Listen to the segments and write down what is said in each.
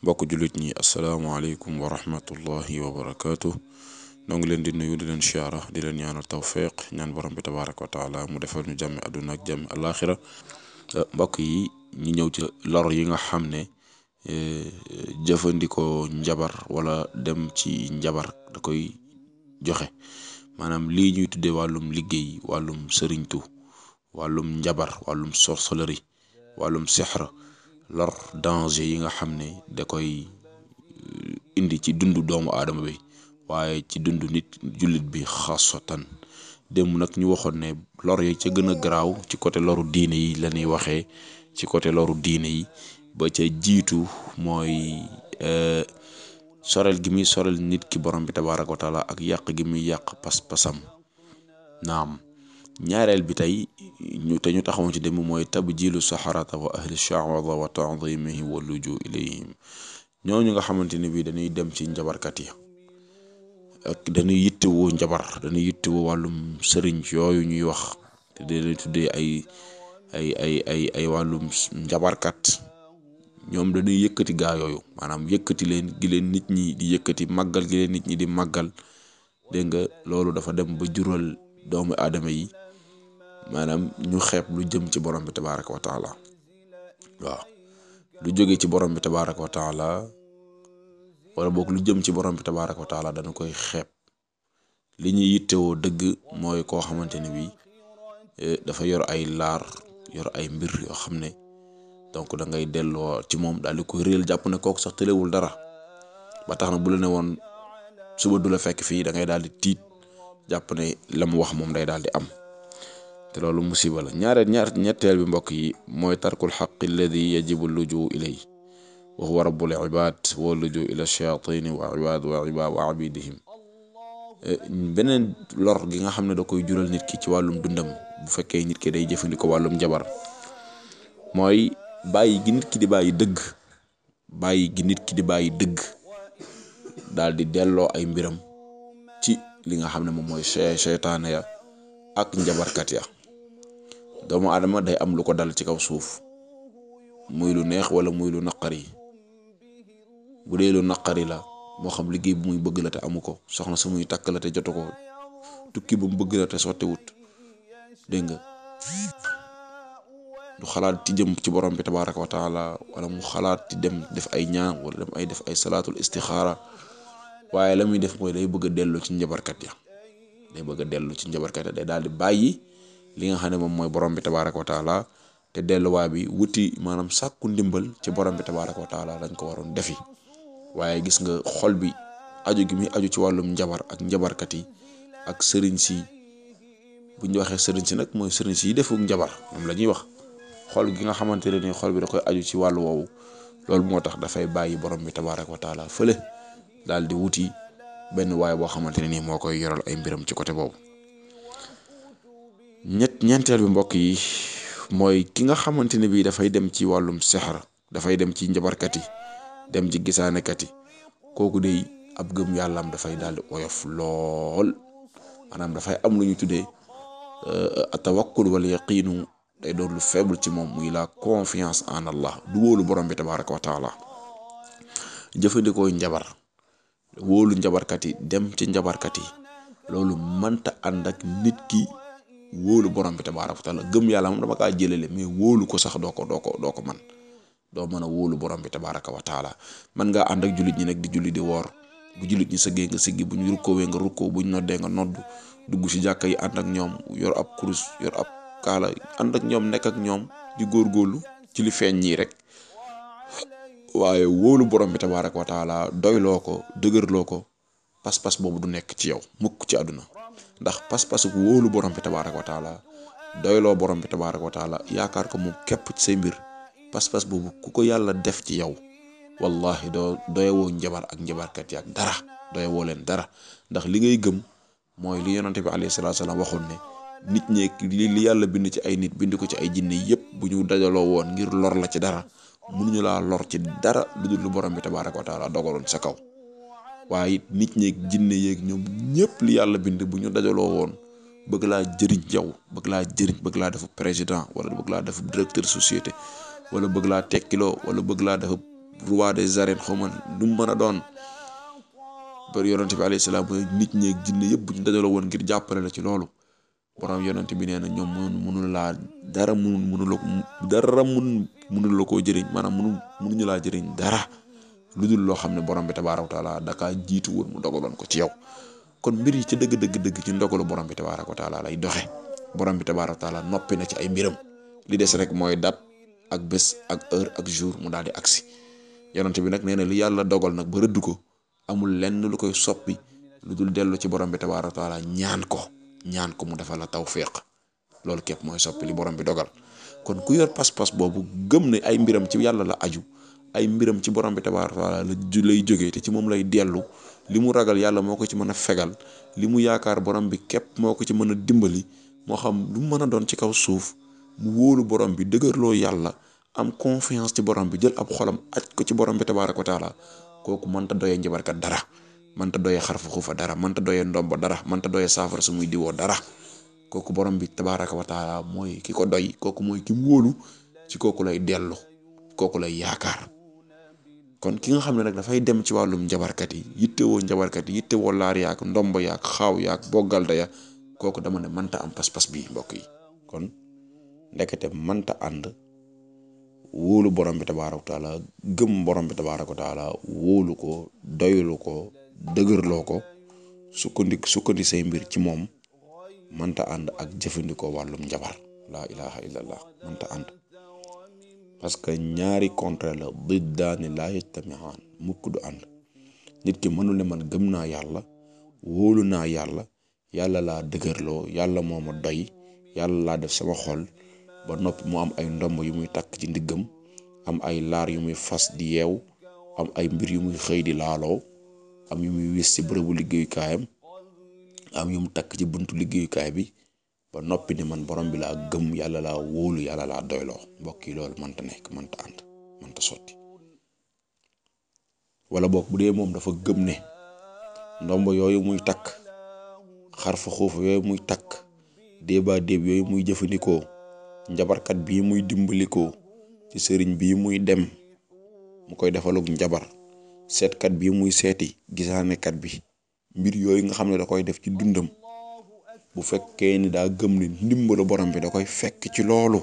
mbokk jullit ñi asalaamaaleykum wa rahmatullahi wa barakaatu noo ngi leen di nuyu di leen siyaara di leen ñaanal tawfiq ñaan borom bi tabaaraka wa taala mu defal ñu jàmmi àdduna ak jàmmi alaxira mbokk yi ñu ñëw ci lor yi nga xam ne jëfandikoo njabar wala dem ci njabar da koy joxe maanaam lii ñuy tuddee wàllum liggéey wàllum sëriñtu wàllum njabar wàllum sorcellerie wàllum sixr lor danger yi nga xam ne da koy indi ci dundu doomu aadama bi waaye ci dundu nit jullit bi xasatan démb nag ñu waxoon ne lor yi ca gën a garaaw ci côté loru diine yi la ñuy waxee ci côté loru diine yi ba ca jiitu mooy sorel gi muy sorel nit ki borom bi tabaaraka wa taala ak yàq gi muy yàq pas-pasam naam ñaareel bi tey ñu taxawoon ci dem mooy tabjilu saxarata wa ahli sha'wada wa ta'dimihi wa luju ilayhim ñooñu nga xamante ne bii dañuy dem ci njabarkat yi ak dañuy yittewoo njabar dañuy yittewoo wàllum sëriñ yooyu ñuy wax te dañuy tuddee ay wàllum njabarkat ñoom dañuy yëkkati gaa yooyu maanaam yëkkati leen gi leen nit ñi di yëkkati màggal gi leen nit ñi di màggal dégg nga loolu dafa dem ba jural doomu aadama yi maanaam ñu xeeb lu jëm ci borom bi tabaaraka wa taala waaw lu jóge ci borom bi tabaaraka wa taala wala boog lu jëm ci borom bi tabaaraka wa taala dana koy xeeb li ñuy yittewoo dëgg mooy koo xamante ne bii dafa yor ay laar yor ay mbir yoo xam ne donc da ngay delloo ci moom daal di koy réel jàpp ne kooku sax tëlewul dara ba tax na bu la ne woon suba du la fekk fii da ngay daal di tiit jàpp ne la mu wax moom day daal di am te loolu musiba la ñetteel bi mbokk yi mooy tarkul xaqi alladi yajibu luju ilay wa huwa rabbul ibad wa luju ila shayatini wa abidihim beneen lor gi nga xam ne da koy jural nit ki ci wàllum dundam bu fekkee nit ki day jëfandikoo wàllum njabar mooy bàyyi gi nit ki di bàyyi dëgg daal di delloo ay mbiram ci li nga xam ne moom mooy seytaane ya ak njabarkat ya doomu aadama day am lu ko dal ci kaw suuf muy lu neex wala muy lu naqari bu dee lu naqari la moo xam liggéey bu muy bëgg la te amu ko soxna su muy takk la te jotu ko tukki bu mu bëgg la te sottiwut dégg nga du xalaat ci jëm ci borom bi tabaaraka wa taala wala mu xalaat ci dem def ay ñaan wala dem ay def ay salaatul istixaara waaye la muy def mooy day bëgg a dellu ci njabarkat ya day daal di bàyyi li nga xam ne moom mooy borom bi tabaaraka wa taala te delluwaay bi wuti maanaam sàkku ndimbal ci borom bi tabaaraka wa taala lañ ko waroon defi waaye gis nga xol bi aju gi muy aju ci wàllum njabar ak njabarkat yi ak sëriñ si bu ñu waxee sëriñ si nag mooy sëriñ si yi defuk njabar moom la ñuy wax xol gi nga xamante ne ni xol bi da koy aju ci wàllu woowu loolu moo tax dafay bàyyi borom bi tabaaraka wa taala fële daal di wuti benn waay boo xamante ne nii moo koy yoral ay mbiram ci côté boobu ñeenteel bi mbokk yi mooy ki nga xamante ne bii dafay dem ci wàllum sexar dafay dem ci njabarkat yi dem ci gisaanekat yi kooku de ab gëm yàllaam dafay daal di oyof lool maanaam dafay am lu ñu tuddee tawakkul wala yaqiinu day doon lu faible ci moom muy la confiance en Allah du wóolu borom bi tabaaraka wa taala jëfandikoo njabar wóolu njabarkat yi dem ci njabarkat yi loolu mënta ànd ak nit ki wóolu borom bi tabaaraka wa taala gëm yàlla moom dama kaa jëlale mais wóolu ko sax doo ko man doo mën a wóolu borom bi tabaaraka wa taala man ngaa ànd ak jullit ñi nag di julli di woor bu jullit ñi sëggee nga siggi bu ñu rukkoowee nga rukkoo bu ñu noddee nga nodd dugg ci jàkka yi ànd ak ñoom yor ab kurus yor ab kaala ànd ak ñoom nekk ak ñoom di góorgóorlu ci li feeñ ñii rek waaye wóolu borom bi tabaaraka wa taala doyloo ko dëgërloo ko pas-pas boobu du nekk ci yow mukk ci àdduna ndax pas-pasu wóolu borom bi tabaaraka wa taala doyloo borom bi tabaaraka wa taala yaakaar ko mu képp ci say mbir pas-pas boobu ku ko yàlla def ci yow wallahi doyewoo njabar ak njabarkat yi ak dara doyewoo leen dara ndax li ngay gëm mooy li yonante bi alayhi salaatu salaam waxoon ne nit ñeek li yàlla bind ci ay nit bind ko ci ay jinne yëpp bu ñu dajaloo woon ngir lor la ci dara mënuñu laa lor ci dara lu dul lu borom bi tabaaraka wa taala dogaloon sa kaw waaye nit ñeek jinne yeeg ñoom ñëpp li yàlla bind bu ñu dajaloo woon bëgg laa jëriñ yow bëgg laa def président wala bëgg laa def directeur société wala bëgg laa tekkiloo wala bëgg laa def roi des arènes xaw ma lu mu mën a doon bari yonent bi alayhi salaam nit ñi ak jinne yëpp bu ñu dajaloo woon ngir jàppale la ci loolu borom yonent bi nee na ñoom mënul laa dara mënul la koo jëriñ maanaam mënuñu laa jëriñ dara lu dul loo xam ne borom bi tabaaraka wa taala dakaa jiitu woon mu dogaloon ko ci yow kon mbir yi ci dëgg ci ndogalu borom bi tabaaraka wa taala lay doxe borom bi tabaaraka wa taala noppi na ci ay mbiram li des rek mooy date ak bés ak heure ak jour mu daal di agsi yonent bi nag nee na li yàlla dogal nag ba rëdd ko amul lenn lu koy soppi lu dul dellu ci borom bi tabaaraka wa taala ñaan ko mu defal la tawfiq loolu képp mooy soppi li borom bi dogal kon ku yor pas-pas boobu gëm ne ay mbiram ci yàlla la aju ay mbiram ci borom bi tabaaraka wa taala lay jógee te ci moom lay dellu li mu ragal yàlla moo ko ci mën a fegal li mu yaakaar borom bi képp moo ko ci mën a dimbali moo xam lu mu mën a doon ci kaw suuf mu wóolu borom bi dëgërloo yàlla am confiance ci borom bi jël ab xolam aj ko ci borom bi tabaaraka wa taala kooku mënta doyee njabarkat dara mënta doyee xarfa xuufa dara mënta doyee ndomba dara mënta doyee saafara su muy diwoo dara kooku borom bi tabaaraka wa taala mooy ki ko doy kooku mooy ki mu wóolu ci kooku lay dellu kooku lay yaakaar kon ki nga xam ne nag dafay dem ci wàllum njabarkat yi yittewoo laar yaak ndomba yaak xaaw yaak boggalda ya kooku dama ne mënta am pas-pas bi mbokk yi kon ndekete mënta ànd wóolu borom bi tabaaraka wa taala gëm borom bi tabaaraka wa taala wóolu ko doylu ko dëgërloo ko sukkandi say mbir ci moom mënta ànd ak jëfandikoo wàllum njabar laa ilaha illallah mënta ànd parce que ñaari contraire la diddaani laa yajtami'aan mukk du ànd nit ki mënul ne man gëm naa yàlla wóolu naa yàlla laa dëgërloo yàlla moo ma doy yàlla laa def sama xol ba noppi mu am ay ndomb yu muy takk ci ndiggam am ay laar yu muy fas di yeew am ay mbir yu muy xëy di laaloo am yu muy wis ci bërëbu liggéeyukaayam am yu mu takk ci buntu liggéeyukaay bi ba noppi ne man borom bi laa gëm yàlla laa wóolu yàlla laa doyloo mbokk yi loolu mënta nekk mënta ànd mënta sotti wala boog bu dee moom dafa gëm ne ndombo yooyu muy takk xarfa xuufa yooyu muy takk déeba déeb yooyu muy jëfandikoo njabarkat bii muy dimbalikoo ci sëriñ bii muy dem mu koy defalug njabar seetkat bii muy seeti gisaanekat bi mbir yooyu nga xam ne da koy def ci dundam bu fekkee ni daa gëm ni ndimbalu borom bi da koy fekk ci loolu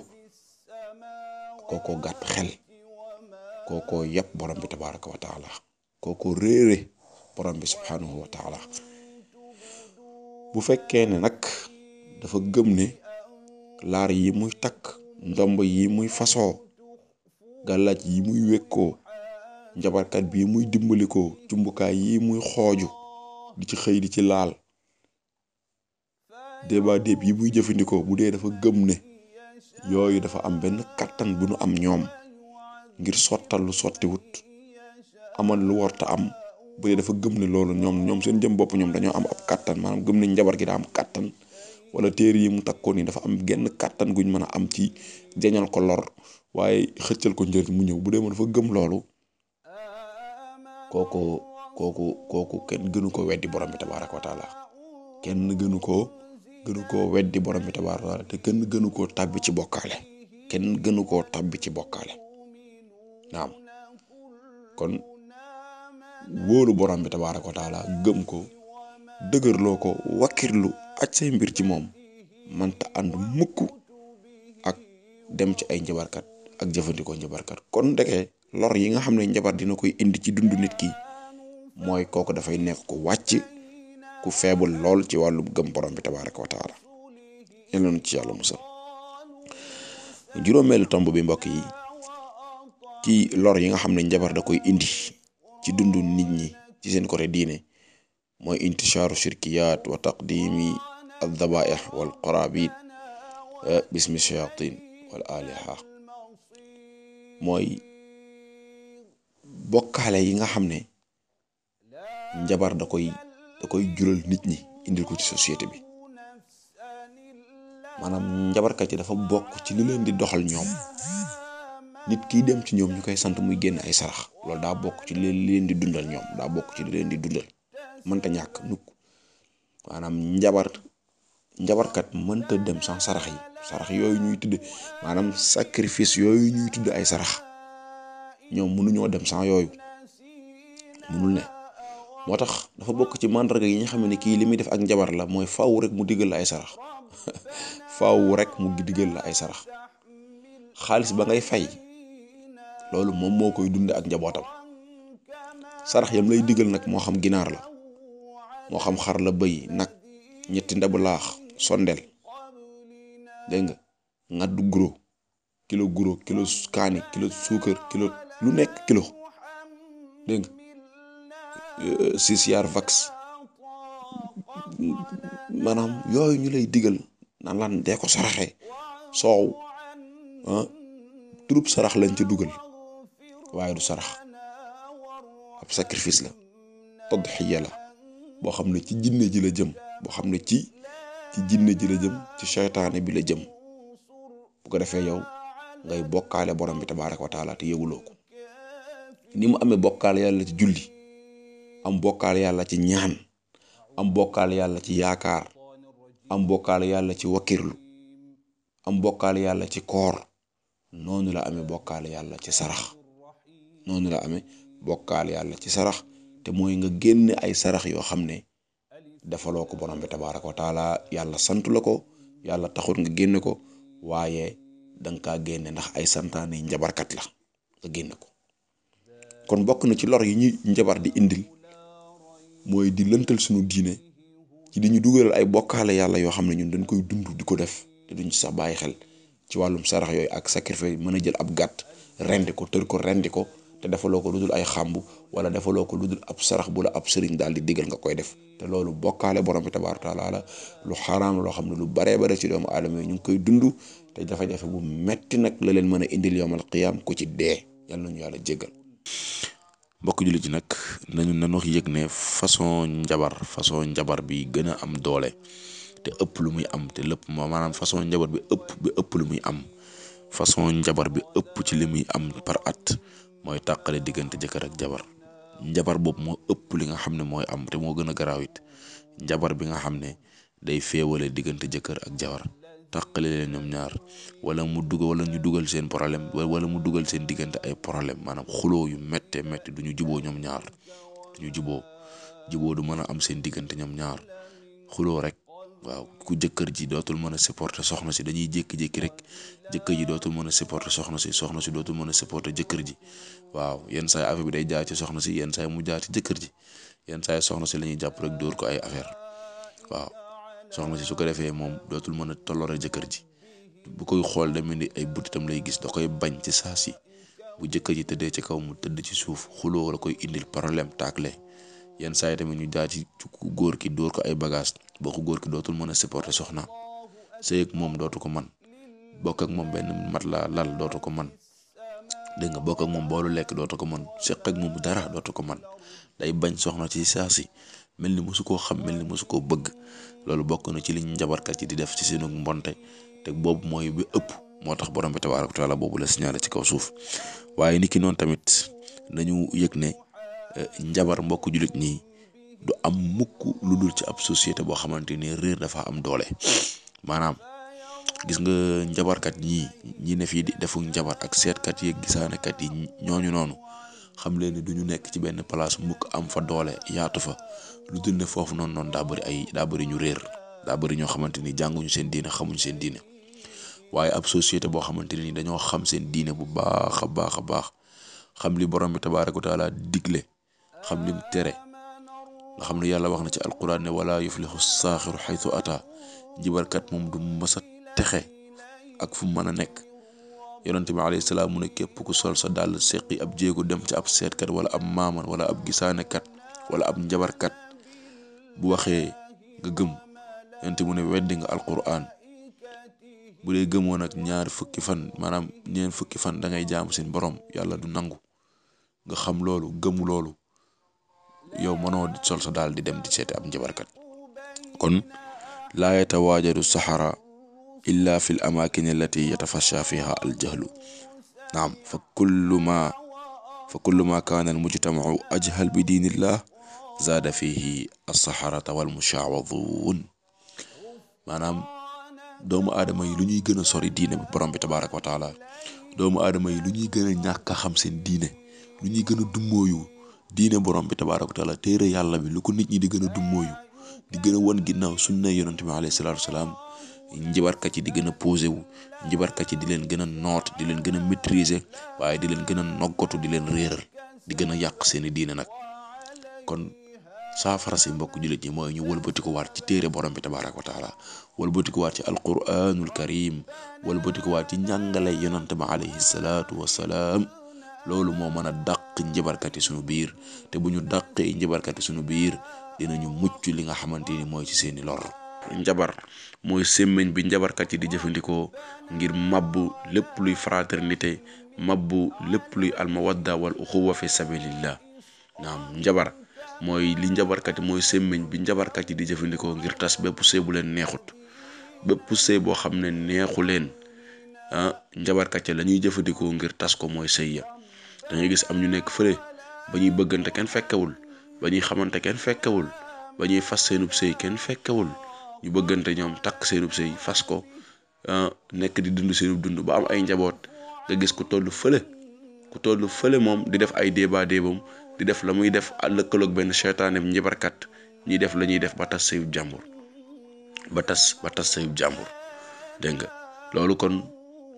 kookoo gàtt xel kookoo yàpp borom bi tabaaraka wa taala kookoo réere borom bi subhanahu wa taala bu fekkee ne nag dafa gëm ne laar yi muy takk ndomb yi muy fasoo gàllaaj yi muy wekkoo njabarkat bii muy dimbalikoo cumbukaay yi muy xooju di ci xëy di ci laal déeba déeb yi muy jëfandikoo bu dee dafa gëm ne yooyu dafa am benn kattan bu nu am ñoom ngir sottal lu sottiwut amal lu warta am bu dee dafa gëm ne loolu ñoom seen jëm bopp ñoom dañoo am ab kattan maanaam gëm ne njabar gi daa am kattan wala téere yi mu takkoon ni dafa am genn kattan guñ mën a am ci jañal ko lor waaye xëccal ko njëriñ mu ñëw bu dee ma dafa gëm loolu kooku kenn gënu ko weddi borom bi tabaaraka wa taala kenn gënu koo weddi borom bi tabaaraka wa taala te kenn gënu koo tàbbi ci bokkaale naam kon wóolu borom bi tabaaraka wa taala gëm ko dëgërloo ko wakkirlu aj say mbir ci moom mënta ànd mukk ak dem ci ay njabarkat ak jëfandikoo njabarkat kon ndeke lor yi nga xam ne njabar dina koy indi ci dundu nit ki mooy kooku dafay nekk ku wàcc ku feebul lool ci wàllu gëm borom bi tabaaraka wa taala yal na ci yàlla musal juróomeelu tomb bi mbokk yi ci lor yi nga xam ne njabar da koy indi ci dundu nit ñi ci seen côté diine mooy intishaaru shirkiyaat wa taqdimi al-dhabaa'ih wal qaraabit bismi shayatin wal aliha mooy bokkaale yi nga xam ne njabar da koy jural nit ñi indil ko ci société bi maanaam njabarkat yi dafa bokk ci li leen di doxal ñoom nit kiy dem ci ñoom ñu koy sant muy génn ay sarax loolu daa bokk ci li leen di dundal ñoom daa bokk ci li leen di dundal mënta ñàkk nukk maanaam njabarkat mënta dem sans sarax yooyu ñuy tudde maanaam sacrifice yooyu ñuy tudde ay sarax ñoom mënuñoo dem sans yooyu mënul ne. moo tax dafa bokk ci mandarga yi nga xam ne kii li muy def ak njabar la mooy faaw rek mu digal la ay sarax faaw rek mu digal la ay sarax xaalis ba ngay fay loolu moom moo koy dunde ak njabootam. sarax yam lay digal nag moo xam ginaar la moo xam xar la bëy nag ñetti ndabu laax sondel dégg nga ngaddu guro kilo kaani kilo suukar kilo lu nekk kilo dégg nga 6 yaar vax maanaam yooyu ñu lay digal naan lan dee ko saraxee soow turub sarax lañ ci dugal waaye du sarax ab sacrifice la tadxiya la boo xam ne ci jinne ji la jëm boo xam ne ci jinne ji la jëm ci seytaane bi la jëm bu ko defee yow ngay bokkaale borom bi tabaaraka wa taala te yëguloo ko ni mu amee bokkaale yàlla ci julli am bokkaale yàlla ci ñaan am bokkaale yàlla ci yaakaar am bokkaale yàlla ci wakirlu am bokkaale yàlla ci koor noonu la amee bokkaale yàlla ci sarax noonu la amee bokkaale yàlla ci sarax te mooy nga génne ay sarax yoo xam ne defaloo ko borom bi tabaaraka wa taala yàlla sant la ko yàlla taxut nga génne ko waaye danga kaa génne ndax ay santaane njabarkat la nga génne ko. kon bokk na ci lor yi ñuy njabar di indil mooy di lëntal suñu diine ci di ñu dugalal ay bokkaale yàlla yoo xam ne ñun dañ koy dund di ko def te duñ ci sax bàyyi xel ci wàllum sarax yooyu ak sacrifice mën a jël ab gàtt rendi ko tër ko rendi ko te defaloo ko lu dul ay xàmb wala defaloo ko lu dul ab sarax bu la ab sëriñ daal di digal nga koy def te loolu bokkaale borom bi tabaaraka taala la lu xaraam loo xam ne lu baree bare ci doomu aadama yi ñu ngi koy dund te jafe-jafe bu metti nag la leen mën a indil yawmal qiyaam ku ci dee yàlla nañu yàlla jéggal. mbokk jullit yi nag nañu yëg ne façon njabar bi gën a am doole te ëpp lu muy am te lépp maanaam façon njabar bi ëpp lu muy am façon njabar bi ëpp ci li muy am par at mooy tàqale diggante jëkkër ak jabar njabar boobu moo ëpp li nga xam ne mooy am te moo gën a garaaw it njabar bi nga xam ne day féewale diggante jëkkër ak jabar tàqale leen ñoom ñaar wala ñu dugal seen problème wala mu dugal seen diggante ay problème maanaam xuloo yu métte du ñu juboo ñoom ñaar du ñu juboo du mën a am seen diggante ñoom ñaar xuloo rek waaw ku jëkkër ji dootul mën a supporter soxna si dañuy jékki-jékki rek jëkkër ji dootul mën a supporter soxna si dootul mën a supporter jëkkër ji waaw yenn saa yi affaire bi day jaar ci soxna si yenn saa yi mu jaar ci jëkkër ji yenn saa yi soxna si la ñuy jàpp rek dóor ko ay affaire waaw soxna si su ko defee moom dootul mën a tolloore jëkkër ji bu koy xool demee ni ay butitam lay gis da koy bañ ci saa si bu jëkkër ji tëddee ci kaw mu tëdd ci suuf xuloo la koy indil problème taakle yenn saa yi tamit ñu jaar ci góor ki dóor ko ay bagage boo ko góor ki dootul mën a supporter soxna sëy ak moom dootu ko man bokk ak moom benn mat la lal dootu ko man dégg nga bokk ak moom boolu lekk dootu ko man seq ak moom dara dootu ko man day bañ soxna ci saa si mel ni mosu koo xam mel ni mosu koo bëgg loolu bokk na ci li ñu njabarkat yi di def ci seenu mbonte te boobu mooy bi ëpp moo tax borom bi tabaaraka wa taala boobu la signalé ci kaw suuf waaye niki noonu tamit nañu yëg ne njabar mbokk jullit ñi du am mukk lu dul ci ab société boo xamante ni réer dafa am doole maanaam gis nga njabarkat ñi ne fii di defu njabar ak seetkat yi gisaanekat yi ñooñu noonu xam leen ni duñu nekk ci benn place mukk am fa doole yaatu fa lu dul ne foofu noonu daa bëri ñu réer daa bëri ñoo xamante ni jànguñu seen diine xamuñ seen diine waaye ab société boo xamante ni dañoo xam seen diine bu baax a baax xam li borom bi tabaaraka wa taala digle xam lim tere nga xam ne yàlla wax na ci alquran ne wala yuflihu saaxiru xaytu ata jibarkat moom du mës a texe ak fu mu mën a nekk yonente bi alayhi salaam mu ne képp ku sol sa dàll seqi ab jéego dem ci ab seetkat wala ab maaman wala ab gisaanekat wala ab njabarkat bu waxee nga gëm yonente mu ne weddi nga alquran bu dee gëmoo nag ñeent fukki fan da ngay jaamu seen borom yàlla du nangu nga xam loolu gëmu loolu yow mënoo sol sa daal di dem di seeti ab njabarkat kon laa yatawaajadu saxara illa fi l amakin allati yatafasha fiha al jahlu naam fa kullu ma kaana al mujtamau ajhal bi diinillah zaada fihi alsaxarata wal mushaawadun maanaam doomu aadama yi lu ñuy gën a sori diine bi borom bi tabaaraka wa taala doomu aadama yi lu ñuy gën a ñàkk a xam seen diine lu ñuy gën a dummóoyu diine borom bi tabaaraka wa taala téere yàlla bi lu ko nit ñi di gën a dummóoyu di gën a wan ginnaaw sunna yonent bi alayhi salaatu wasalaam njibarkat yi di gën a posé wu njibarkat yi di leen gën a noot di leen gën a maîtriser waaye di leen gën a noggatu di leen réeral di gën a yàq seeni diine nag. kon saafara si mbokk jullit ñi mooy ñu wëlbatiku waat ci téere borom bi tabaaraka wa taala wëlbatiku waat ci alquranul karim wëlbatiku waat ci njàngale yonent ba alayhi salaatu wasalaam. loolu moo mën a dàq njibarkat yi suñu biir te bu ñu dàqee njibarkat yi suñu biir dinañu mucc li nga xamante ni mooy ci seeni lor. njabar mooy semmeñ bi njabarkat yi di jëfandikoo ngir mabbu lépp luy fraternité mabbu lépp luy almawadda wal uxuwa fi sabilillah. naam njabar mooy li njabarkat yi mooy semmeñ bi njabarkat yi di jëfandikoo ngir tas bépp sëy bu leen neexut bépp sëy boo xam ne neexu leen njabarkat yi la ñuy jëfandikoo ngir tas ko mooy sëy ya. da ngay gis am ñu nekk fële ba ñuy bëggante kenn fekkewul ba ñuy xamante kenn fekkewul ba ñuy fas seenub sëy kenn fekkewul ñu bëggante ñoom takk seenub sëy fas ko nekk di dund seenub dund ba am ay njaboot nga gis ku toll fële moom di def ay débat débam di def la muy def lëkkaloog benn seytaaneem njabarkat ñuy def la ñuy def ba tas sëyub jàmbur dégg nga loolu kon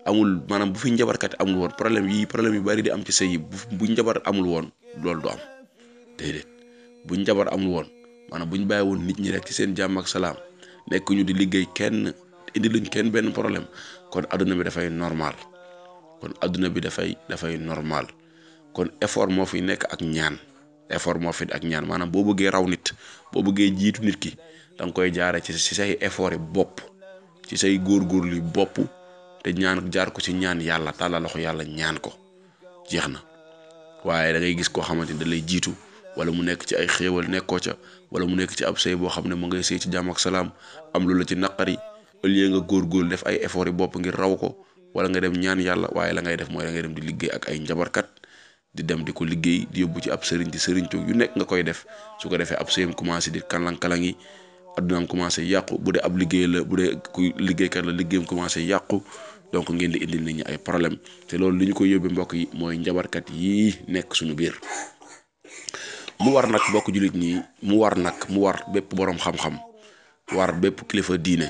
amul maanaam bu fi njabarkat amul woon problème yu bari di am ci sëy yi bu njabar amul woon loolu du am déedéet bu njabar amul woon maanaam bu ñu bàyyi woon nit ñi rek ci seen jàmm ak salaam nekk ñu di liggéey kenn indi luñ kenn benn problème kon adduna bi dafay normal kon effort moo fi nekk ak ñaan maanaam boo bëggee raw nit boo bëggee jiitu nit ki da nga koy jaare ci say effort yi bopp ci say góorgóorlu yi bopp te ñaan jaar ko ci ñaan yàlla tàllal loxo yàlla ñaan ko jeex na. waaye da ngay gis koo xamante ni da lay jiitu wala mu nekk ci ay xéewal nekkoo ca wala mu nekk ci ab sëy boo xam ne mu ngay sëy ci jàmm ak salaam am lu la ci naqari au lieu nga góorgóorlu def ay effort yi bopp ngir raw ko wala nga dem ñaan yàlla waaye la ngay def mooy da ngay dem di liggéey ak ay njabarkat di dem di ko liggéey di yóbbu ci ab sëriñ ci sëriñ toog yu nekk nga koy def su ko defee ab sëyam commencé di kalang-kalang yi addunaam commencé yàqu bu dee ab liggéey la bu dee ku liggéeykat la liggéeyam commencé yàqu donc ngeen di indil nit ñi ay problème te loolu li ñu koy yóbbee mbokk yi mooy njabarkat yii nekk suñu biir. mu war nag mbokk jullit ñi mu war bépp boroom xam-xam war bépp kilifa diine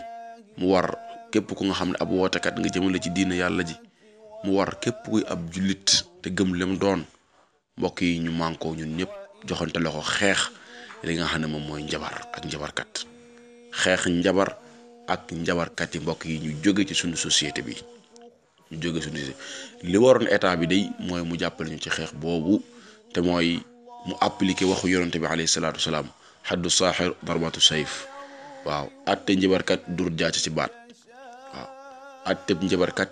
mu war képp ku nga xam ne ab wootekat nga jëmale ci diine yàlla ji mu war képp kuy ab jullit te gëm lem doon mbokk yi ñu mànkoo ñun ñëpp joxante loxo xeex li nga xam ne moom mooy njabar ak njabarkat xeex njabar ak njabarkat yi mbokk yi ñu jóge ci suñu société bi li waroon état bi day mooy mu jàppale ñu ci xeex boobu te mooy mu appliqué waxu yonente bi alayhi salaatu wasalaam xaddu saaxir darbatu sayf waaw atte njabarkat dóor jaasi ci baat waaw atteb njabarkat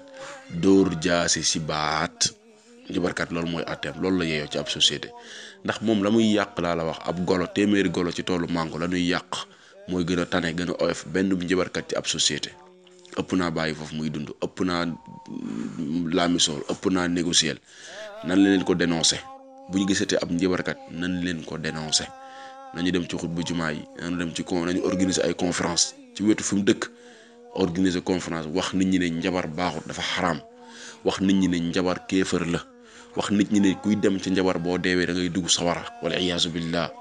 dóor jaasi ci baat njabarkat loolu mooy atteem loolu la yeeyoo ci ab société ndax moom la muy yàq laa la wax ab golo téeméeri golo ci toolu mango la ñuy yàq mooy gën a tane gën a oyof benn njabarkat ci ab société ëpp naa bàyyi foofu muy dund ëpp naa laamisool ëpp naa négocier nan leen ko dénoncer bu ñu gisatee ab njabarkat nan leen ko dénoncer nañu dem ci xutbu jumaa yi nañu organiser ay conférence ci wetu fi mu dëkk organiser conférence wax nit ñi ne njabar baaxut dafa xaraam wax nit ñi ne njabar kéefër la wax nit ñi ne kuy dem ci njabar boo deewee da ngay dugg sawara wala iyaasu billah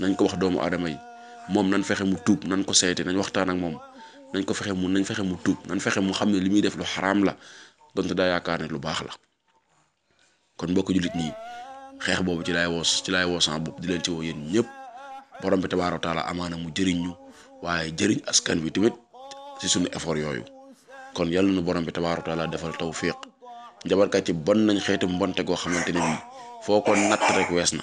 nañ ko wax doomu aadama yi moom nan fexe mu tuub nan ko seete nañ waxtaan ak moom nañ fexe mu tuub nan fexe mu xam ne li muy def lu xaraam la donte daa yaakaar ne lu baax la. kon mbokk jullit ñi xeex boobu ci laay woo sama bopp di leen ci woo yéen ñëpp borom bi tabaaraka wa taala amaana mu jëriñ ñu waaye jëriñ askan bi tamit ci suñu effort yooyu kon yàlla na borom bi tabaaraka wa taala defal tawfiq njabarkat ci bon nañ xeetu mbonte goo xamante ne bii foo ko natt rek wees na.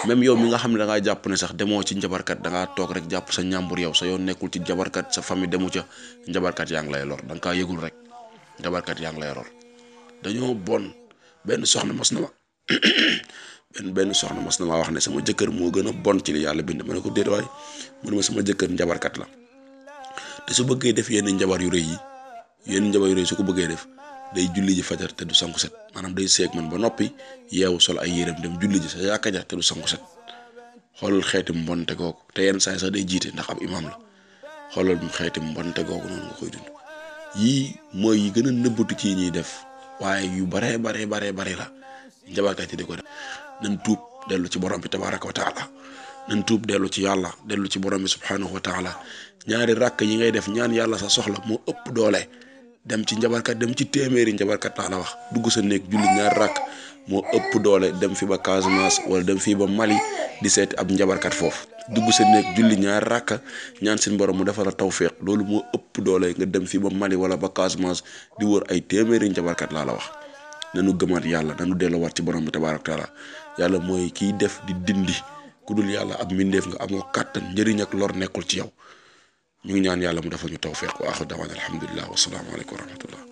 même yow mi nga xam ne da ngaa jàpp ne sax demoo ci njabarkat da ngaa toog rek jàpp sa ñàmbur yow sa yoon nekkul ci njabarkat sa famille demu ca njabarkat yaa ngi lay lor da nga kaa yëgul rek njabarkat yaa ngi lay lor dañoo bon. benn soxna mas na ma wax ne sama jëkkër moo gën a bon ci li yàlla bind ma ne ko déet waay mu ne ma sama jëkkër njabarkat la te su bëggee def yenn njabar yu rëy su ko bëggee def day julli ji fajar te du sangu set maanaam day seeg man ba noppi yeewu sol ay yéreem dem julli ji sa yaaka ja te du sangu set xoolal xeeti mbonte googu te yenn saa yi sax day jiite ndax ab imaam la xoolal xeeti mbonte googu noonu nga koy dund yii mooy yi gën a nëbbatu ci ñuy def waaye yu bare la njabarkat yi di ko def. nañ tuub dellu ci borom bi tabaraka wa taala nañ tuub dellu ci yàlla dellu ci borom bi subhanahu wa taala ñaari rakk yi ngay def ñaan yàlla sa soxla moo ëpp doole dem ci njabarkat dem ci téeméeri njabarkat laa la wax dugg sa néeg julli ñaari rakk moo ëpp doole dem fi ba Casamance wala dem fii ba Mali di seeti ab njabarkat foofu dugg sa néeg julli ñaari rakk ñaan seen borom mu defal la tawféex loolu moo ëpp doole nga dem fii ba Mali wala ba Casamance di wër ay téeméeri njabarkat laa la wax. nanu gëmaat yàlla nanu delluwaat ci borom bi tabaaraka taala yàlla mooy kiy def di dindi ku dul yàlla ab mbindeef nga amoo kàttan njëriñ ak lor nekkul ci yow ñu ngi ñaan yàlla mu defal ñu tawfiq wa aaxiru da'waana alhamdulillah wa salaamu aleykum wa rahmatullah